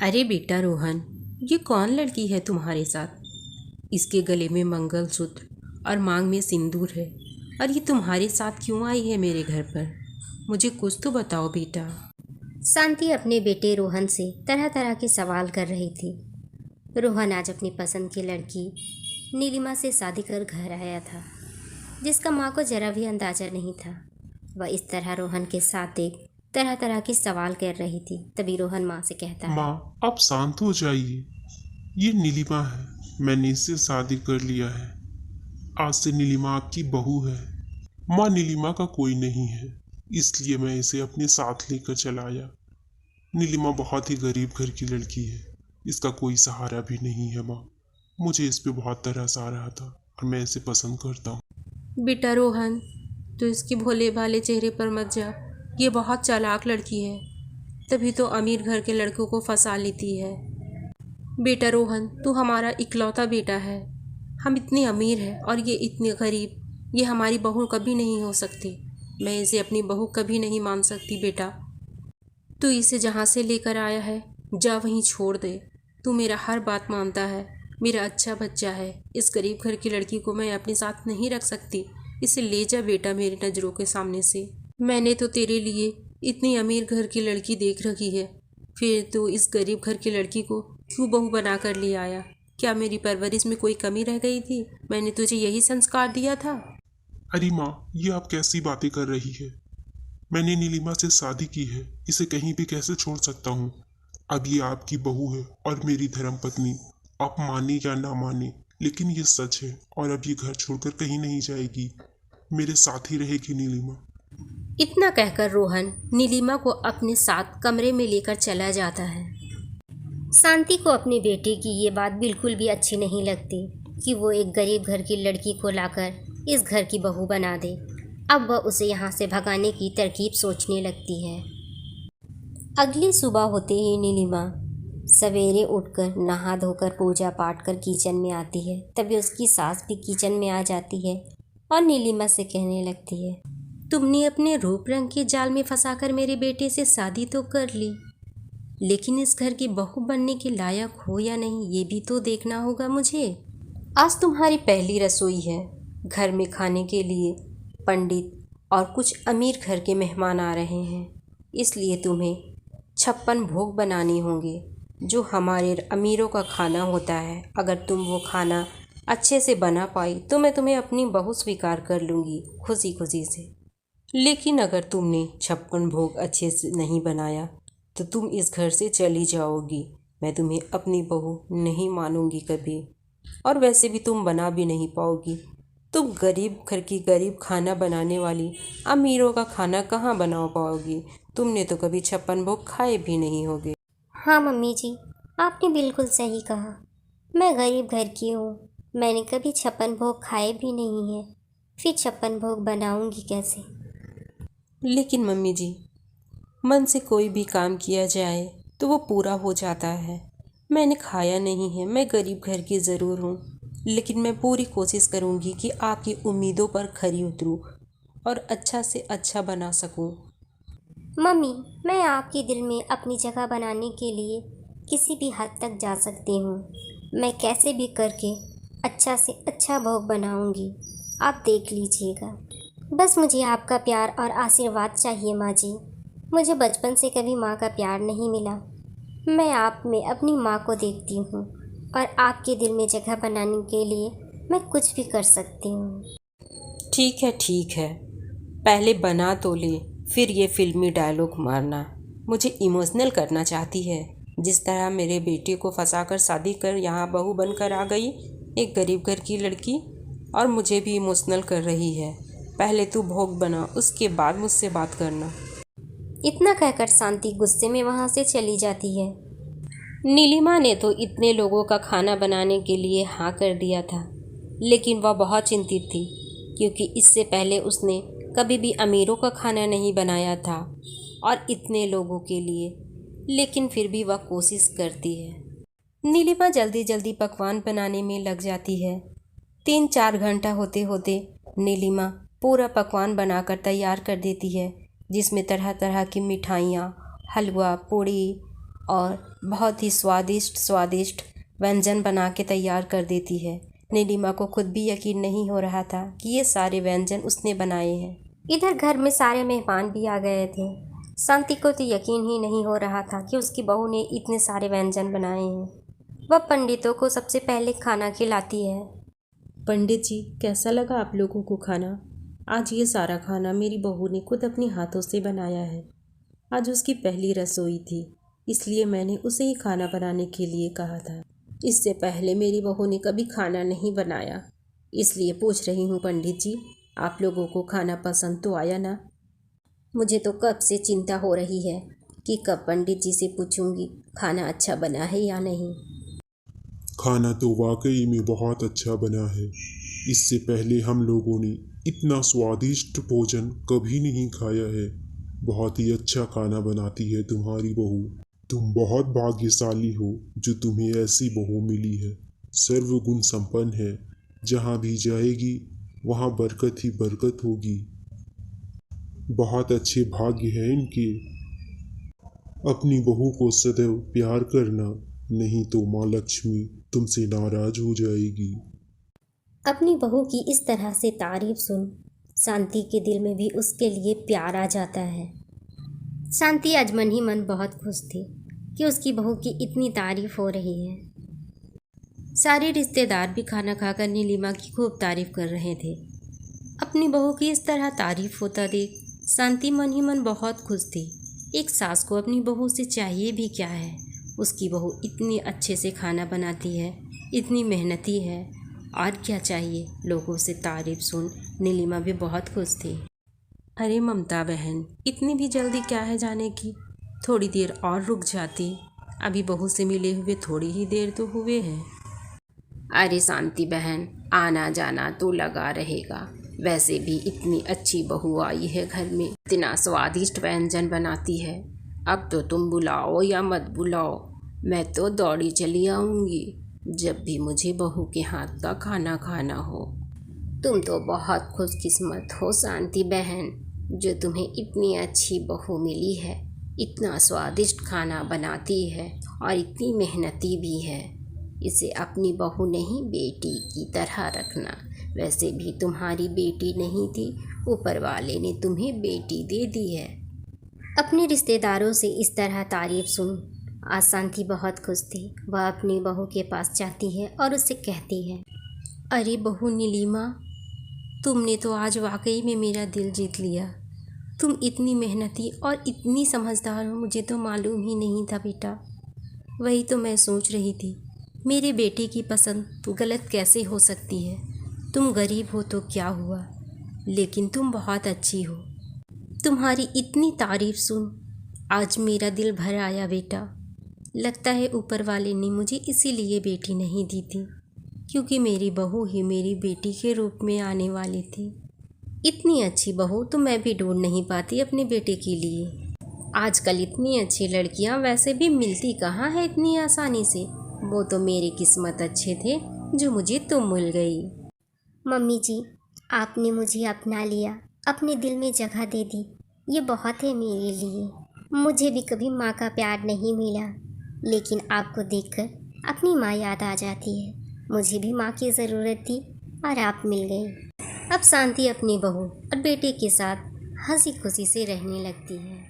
अरे बेटा रोहन, ये कौन लड़की है तुम्हारे साथ? इसके गले में मंगलसूत्र और मांग में सिंदूर है, और ये तुम्हारे साथ क्यों आई है मेरे घर पर? मुझे कुछ तो बताओ बेटा। शांति अपने बेटे रोहन से तरह तरह के सवाल कर रही थी। रोहन आज अपनी पसंद की लड़की नीलिमा से शादी कर घर आया था, जिसका माँ को जरा भी अंदाजा नहीं था। वह इस तरह रोहन के साथ एक तरह तरह के सवाल कर रही थी। तभी रोहन माँ से कहता है, माँ, आप शांत हो जाइए। ये नीलिमा है। मैंने इससे शादी कर लिया है। आज से नीलिमा आपकी बहू है। माँ, नीलिमा का कोई नहीं है, इसलिए मैं इसे अपने साथ लेकर चला आया। नीलिमा बहुत ही गरीब घर की लड़की है। इसका कोई सहारा भी नहीं है माँ। मुझे इस पे बहुत तरस आ रहा था और मैं इसे पसंद करता हूँ। बेटा रोहन, तो इसके भोले भाले चेहरे पर मत जा। ये बहुत चालाक लड़की है, तभी तो अमीर घर के लड़कों को फंसा लेती है। बेटा रोहन, तू हमारा इकलौता बेटा है। हम इतने अमीर हैं और ये इतने गरीब। ये हमारी बहू कभी नहीं हो सकती। मैं इसे अपनी बहू कभी नहीं मान सकती बेटा। तू इसे जहाँ से लेकर आया है, जा वहीं छोड़ दे। तू मेरा हर बात मानता है, मेरा अच्छा बच्चा है। इस गरीब घर की लड़की को मैं अपने साथ नहीं रख सकती। इसे ले जा बेटा मेरी नज़रों के सामने से। मैंने तो तेरे लिए इतनी अमीर घर की लड़की देख रखी है, फिर तू इस गरीब घर की लड़की को क्यों बहू बना कर ले आया? क्या मेरी परवरिश में कोई कमी रह गई थी? मैंने तुझे यही संस्कार दिया था। अरे माँ, ये आप कैसी बातें कर रही है? मैंने नीलिमा से शादी की है, इसे कहीं भी कैसे छोड़ सकता हूँ? अब ये आपकी बहू है और मेरी धर्मपत्नी। आप माने या ना माने, लेकिन ये सच है। और अब ये घर छोड़कर कहीं नहीं जाएगी, मेरे साथ ही रहेगी नीलिमा। इतना कहकर रोहन नीलिमा को अपने साथ कमरे में लेकर चला जाता है। शांति को अपने बेटे की ये बात बिल्कुल भी अच्छी नहीं लगती कि वो एक गरीब घर की लड़की को लाकर इस घर की बहू बना दे। अब वह उसे यहाँ से भगाने की तरकीब सोचने लगती है। अगली सुबह होते ही नीलिमा सवेरे उठकर नहा धोकर पूजा पाठ कर किचन में आती है। तभी उसकी सास भी किचन में आ जाती है और नीलिमा से कहने लगती है, तुमने अपने रूप रंग के जाल में फंसाकर मेरे बेटे से शादी तो कर ली, लेकिन इस घर की बहू बनने के लायक हो या नहीं ये भी तो देखना होगा मुझे। आज तुम्हारी पहली रसोई है। घर में खाने के लिए पंडित और कुछ अमीर घर के मेहमान आ रहे हैं, इसलिए तुम्हें 56 भोग बनाने होंगे, जो हमारे अमीरों का खाना होता है। अगर तुम वो खाना अच्छे से बना पाई तो मैं तुम्हें अपनी बहू स्वीकार कर लूँगी खुशी खुशी से। लेकिन अगर तुमने 56 भोग अच्छे से नहीं बनाया तो तुम इस घर से चली जाओगी। मैं तुम्हें अपनी बहू नहीं मानूंगी कभी, और वैसे भी तुम बना भी नहीं पाओगी। तुम गरीब घर की गरीब खाना बनाने वाली अमीरों का खाना कहाँ बना पाओगी? तुमने तो कभी 56 भोग खाए भी नहीं होगे। हाँ मम्मी जी, आपने बिल्कुल सही कहा। मैं गरीब घर की हूँ, मैंने कभी 56 भोग खाए भी नहीं हैं। फिर 56 भोग बनाऊंगी कैसे? लेकिन मम्मी जी, मन से कोई भी काम किया जाए तो वो पूरा हो जाता है। मैंने खाया नहीं है, मैं गरीब घर की ज़रूर हूँ, लेकिन मैं पूरी कोशिश करूँगी कि आपकी उम्मीदों पर खरी उतरूँ और अच्छा से अच्छा बना सकूँ। मम्मी, मैं आपके दिल में अपनी जगह बनाने के लिए किसी भी हद तक जा सकती हूँ। मैं कैसे भी करके अच्छा से अच्छा भोग बनाऊंगी, आप देख लीजिएगा। बस मुझे आपका प्यार और आशीर्वाद चाहिए माँ जी। मुझे बचपन से कभी माँ का प्यार नहीं मिला। मैं आप में अपनी माँ को देखती हूँ और आपके दिल में जगह बनाने के लिए मैं कुछ भी कर सकती हूँ। ठीक है, पहले बना तो ले, फिर ये फिल्मी डायलॉग मारना। मुझे इमोशनल करना चाहती है, जिस तरह मेरे बेटे को फंसाकर शादी कर यहाँ बहू बनकर आ गई एक गरीब घर की लड़की, और मुझे भी इमोशनल कर रही है। पहले तू भोग बना, उसके बाद मुझसे बात करना। इतना कहकर शांति गुस्से में वहाँ से चली जाती है। नीलिमा ने तो इतने लोगों का खाना बनाने के लिए हाँ कर दिया था, लेकिन वह बहुत चिंतित थी, क्योंकि इससे पहले उसने कभी भी अमीरों का खाना नहीं बनाया था और इतने लोगों के लिए। लेकिन फिर भी वह कोशिश करती है। नीलिमा जल्दी जल्दी पकवान बनाने में लग जाती है। 3-4 घंटा होते होते नीलिमा पूरा पकवान बनाकर तैयार कर देती है, जिसमें तरह तरह की मिठाइयाँ, हलवा, पूड़ी और बहुत ही स्वादिष्ट स्वादिष्ट व्यंजन बना के तैयार कर देती है। नीलिमा को खुद भी यकीन नहीं हो रहा था कि ये सारे व्यंजन उसने बनाए हैं। इधर घर में सारे मेहमान भी आ गए थे। शांति को तो यकीन ही नहीं हो रहा था कि उसकी बहू ने इतने सारे व्यंजन बनाए हैं। वह पंडितों को सबसे पहले खाना खिलाती है। पंडित जी, कैसा लगा आप लोगों को खाना? आज ये सारा खाना मेरी बहू ने खुद अपने हाथों से बनाया है। आज उसकी पहली रसोई थी, इसलिए मैंने उसे ही खाना बनाने के लिए कहा था। इससे पहले मेरी बहू ने कभी खाना नहीं बनाया, इसलिए पूछ रही हूँ पंडित जी, आप लोगों को खाना पसंद तो आया ना? मुझे तो कब से चिंता हो रही है कि कब पंडित जी से पूछूंगी खाना अच्छा बना है या नहीं। खाना तो वाकई में बहुत अच्छा बना है। इससे पहले हम लोगों ने इतना स्वादिष्ट भोजन कभी नहीं खाया है। बहुत ही अच्छा खाना बनाती है तुम्हारी बहू। तुम बहुत भाग्यशाली हो जो तुम्हें ऐसी बहू मिली है। सर्वगुण संपन्न है, जहाँ भी जाएगी वहाँ बरकत ही बरकत होगी। बहुत अच्छे भाग्य है इनके। अपनी बहू को सदैव प्यार करना, नहीं तो माँ लक्ष्मी तुमसे नाराज हो जाएगी। अपनी बहू की इस तरह से तारीफ सुन शांति के दिल में भी उसके लिए प्यार आ जाता है। शांति आज मन ही मन बहुत खुश थी कि उसकी बहू की इतनी तारीफ हो रही है। सारे रिश्तेदार भी खाना खाकर नीलिमा की खूब तारीफ कर रहे थे। अपनी बहू की इस तरह तारीफ होता देख शांति मन ही मन बहुत खुश थी। एक सास को अपनी बहू से चाहिए भी क्या है? उसकी बहू इतनी अच्छे से खाना बनाती है, इतनी मेहनती है, और क्या चाहिए? लोगों से तारीफ सुन नीलिमा भी बहुत खुश थी। अरे ममता बहन, इतनी भी जल्दी क्या है जाने की? थोड़ी देर और रुक जाती। अभी बहू से मिले हुए थोड़ी ही देर तो हुए हैं। अरे शांति बहन, आना जाना तो लगा रहेगा। वैसे भी इतनी अच्छी बहू आई है घर में, इतना स्वादिष्ट व्यंजन बनाती है। अब तो तुम बुलाओ या मत बुलाओ, मैं तो दौड़ी चली आऊँगी जब भी मुझे बहू के हाथ का खाना खाना हो। तुम तो बहुत खुशकिस्मत हो शांति बहन, जो तुम्हें इतनी अच्छी बहू मिली है। इतना स्वादिष्ट खाना बनाती है और इतनी मेहनती भी है। इसे अपनी बहू नहीं बेटी की तरह रखना। वैसे भी तुम्हारी बेटी नहीं थी, ऊपर वाले ने तुम्हें बेटी दे दी है। अपने रिश्तेदारों से इस तरह तारीफ सुन आज शांति बहुत खुश थी। वह अपनी बहू के पास जाती है और उससे कहती है, अरे बहू नीलिमा, तुमने तो आज वाकई में मेरा दिल जीत लिया। तुम इतनी मेहनती और इतनी समझदार हो, मुझे तो मालूम ही नहीं था बेटा। वही तो मैं सोच रही थी, मेरे बेटे की पसंद गलत कैसे हो सकती है? तुम गरीब हो तो क्या हुआ, लेकिन तुम बहुत अच्छी हो। तुम्हारी इतनी तारीफ सुन आज मेरा दिल भर आया बेटा। लगता है ऊपर वाले ने मुझे इसीलिए बेटी नहीं दी थी, क्योंकि मेरी बहू ही मेरी बेटी के रूप में आने वाली थी। इतनी अच्छी बहू तो मैं भी ढूंढ नहीं पाती अपने बेटे के लिए। आजकल इतनी अच्छी लड़कियां वैसे भी मिलती कहाँ है इतनी आसानी से। वो तो मेरी किस्मत अच्छे थे जो मुझे तुम मिल गई। मम्मी जी, आपने मुझे अपना लिया, अपने दिल में जगह दे दी, ये बहुत है मेरे लिए। मुझे भी कभी माँ का प्यार नहीं मिला, लेकिन आपको देखकर अपनी माँ याद आ जाती है। मुझे भी माँ की ज़रूरत थी और आप मिल गई। अब शांति अपनी बहू और बेटे के साथ हंसी खुशी से रहने लगती है।